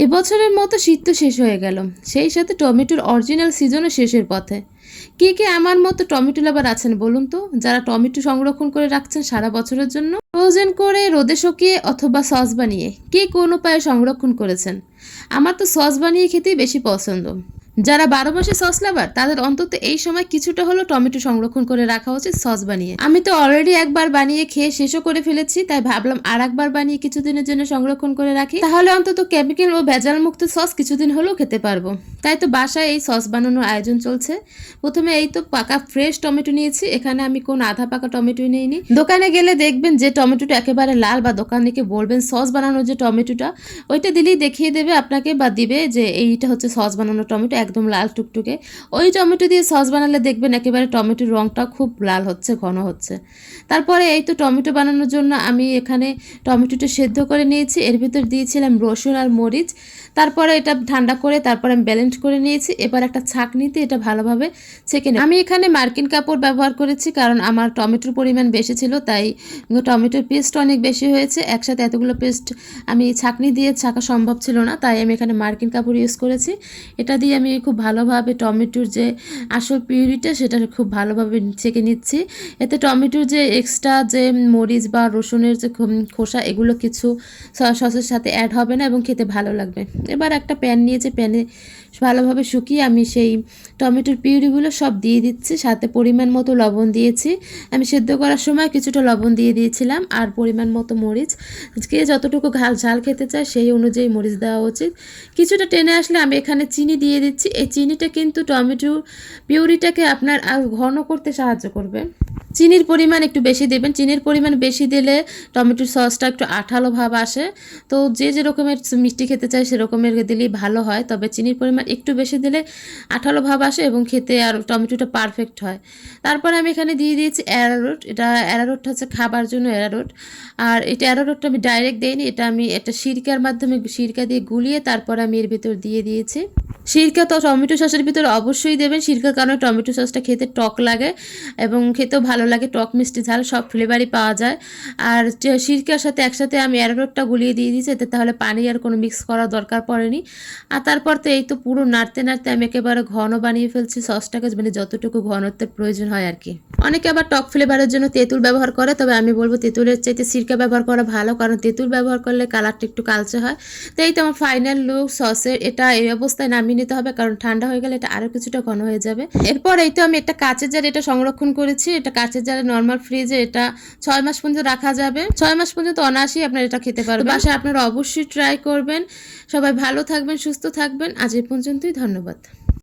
এবছরের মতো শীত তো শেষ হয়ে গেল, সেই সাথে টমেটোর অরিজিনাল সিজনও শেষের পথে। কে কে আমার মতো টমেটো লাভার আছেন বলুন তো, যারা টমেটো সংরক্ষণ করে রাখছেন সারা বছরের জন্য, ফ্রোজেন করে রোদে শুকিয়ে অথবা সস বানিয়ে, কে কোন উপায়ে সংরক্ষণ করেছেন? আমার তো সস বানিয়ে খেতেই বেশি পছন্দ। যারা 12 মাসে সস লাভার তাদের অন্তত এই সময় কিছুটা হলো টমেটো সংরক্ষণ করে রাখা উচিত সস বানিয়ে। আমি তো অলরেডি একবার বানিয়ে খেয়ে শেষও করে ফেলেছি, তাই ভাবলাম আর একবার বানিয়ে কিছুদিনের জন্য সংরক্ষণ করে রাখি, তাহলে অন্তত কেমিক্যাল ও ভেজাল মুক্ত সস কিছুদিন হলেও খেতে পারবো। তাই তো বাসায় এই সস বানানোর আয়োজন চলছে। প্রথমে এই তো পাকা ফ্রেশ টমেটো নিয়েছি, এখানে আমি কোন আধা পাকা টমেটো নিইনি। দোকানে গেলে দেখবেন যে টমেটোটা একেবারে লাল, বা দোকানিকে বলবেন সস বানানোর যে টমেটোটা, ওইটা দিলেই দেখিয়ে দেবে আপনাকে বা দিবে যে এইটা হচ্ছে সস বানানোর টমেটো, একদম লাল টুকটুকে। ওই টমেটো দিয়ে সস বানালে দেখবেন একেবারে টমেটোর রঙটা খুব লাল হচ্ছে, ঘন হচ্ছে। তারপরে এই তো টমেটো বানানোর জন্য আমি এখানে টমেটোটা সেদ্ধ করে নিয়েছি, এর ভিতর দিয়েছিলাম রসুন আর মরিচ। তারপরে এটা ঠান্ডা করে তারপরে আমি ব্যালেন্স করে নিয়েছি। এবার একটা ছাঁকনিতে এটা ভালোভাবে ছেঁকে নিই। আমি এখানে মার্কিন কাপড় ব্যবহার করেছি, কারণ আমার টমেটোর পরিমাণ বেশি ছিল, তাই টমেটোর পেস্ট অনেক বেশি হয়েছে। একসাথে এতগুলো পেস্ট আমি ছাঁকনি দিয়ে ছাঁকা সম্ভব ছিল না, তাই আমি এখানে মার্কিন কাপড় ইউজ করেছি। এটা দিয়ে আমি খুব ভালোভাবে টমেটোর যে আসল পিউরিটা সেটা খুব ভালোভাবে ছেঁকে নিচ্ছি। এতে টমেটোর যে এক্সট্রা যে মরিচ বা রসুনের যে খোসা, এগুলো কিছু সসের সাথে অ্যাড হবে না এবং খেতে ভালো লাগবে। এবার একটা প্যান নিয়েছি, প্যানে ভালোভাবে শুকিয়ে আমি সেই টমেটোর পিউরিগুলো সব দিয়ে দিচ্ছি, সাথে পরিমাণ মতো লবণ দিয়েছি। আমি সেদ্ধ করার সময় কিছুটা লবণ দিয়ে দিয়েছিলাম, আর পরিমাণ মতো মরিচ, কে যতটুকু ঝাল খেতে চায় সেই অনুযায়ী মরিচ দেওয়া উচিত। কিছুটা টেনে আসলে আমি এখানে চিনি দিয়ে দিচ্ছি। এই চিনিটা কিন্তু টমেটো পিউরিটাকে আপনার আর ঘন করতে সাহায্য করবে। চিনির পরিমাণ একটু বেশি দেবেন, চিনির পরিমাণ বেশি দিলে টমেটোর সসটা একটু আঠালো ভাব আসে। তো যে যে রকমের মিষ্টি খেতে চায় সেরকমের দিলেই ভালো হয়, তবে চিনির পরিমাণ একটু বেশি দিলে আঠালো ভাব আসে এবং খেতে আর টমেটোটা পারফেক্ট হয়। তারপরে আমি এখানে দিয়ে দিয়েছি অ্যারারুট। এটা অ্যারারুটটা হচ্ছে খাবার জন্য অ্যারারুট, আর এটা অ্যারারুটটা আমি ডাইরেক্ট দিইনি, এটা আমি একটা সিরকার মাধ্যমে সিরকা দিয়ে গুলিয়ে তারপরে আমি এর ভিতর দিয়ে দিয়েছি। সিরকা তো টমেটো সসের ভিতরে অবশ্যই দেবেন, সিরকার কারণে টমেটো সসটা খেতে টক লাগে এবং খেতেও ভালো লাগে, টক মিষ্টি ঝাল সব ফ্লেভারই পাওয়া যায়। আর সিরকার সাথে একসাথে আমি অ্যারারুটটা গুলিয়ে দিয়ে দিয়েছি, এতে তাহলে পানি আর কোনো মিক্স করার দরকার পড়েনি। আর তারপর তো এই তো পুরো নাড়তে নাড়তে আমি একেবারে ঘন বানিয়ে ফেলছি সসটাকে, মানে যতটুকু ঘনত্বের প্রয়োজন হয় আর কি। অনেকে আবার টক ফ্লেভারের জন্য তেঁতুল ব্যবহার করে, তবে আমি বলবো তেঁতুলের চাইতে সিরকা ব্যবহার করা ভালো, কারণ তেঁতুল ব্যবহার করলে কালারটা একটু কালচে হয়। তো এই তো আমার ফাইনাল লুক সসের, এটা এই অবস্থায় নামিয়ে নিতে হবে, কারণ ঠান্ডা হয়ে গেলে এটা আরও কিছুটা ঘন হয়ে যাবে। এরপর এই তো আমি একটা কাঁচের জারে এটা সংরক্ষণ করেছি। এটা কাঁচের জারে নর্মাল ফ্রিজে এটা 6 মাস পর্যন্ত রাখা যাবে। 6 মাস পর্যন্ত অনায়াসেই আপনারা এটা খেতে পারবেন। বাসায় আপনারা অবশ্যই ট্রাই করবেন। সবাই ভালো থাকবেন, সুস্থ থাকবেন। আজ এই পর্যন্তই, ধন্যবাদ।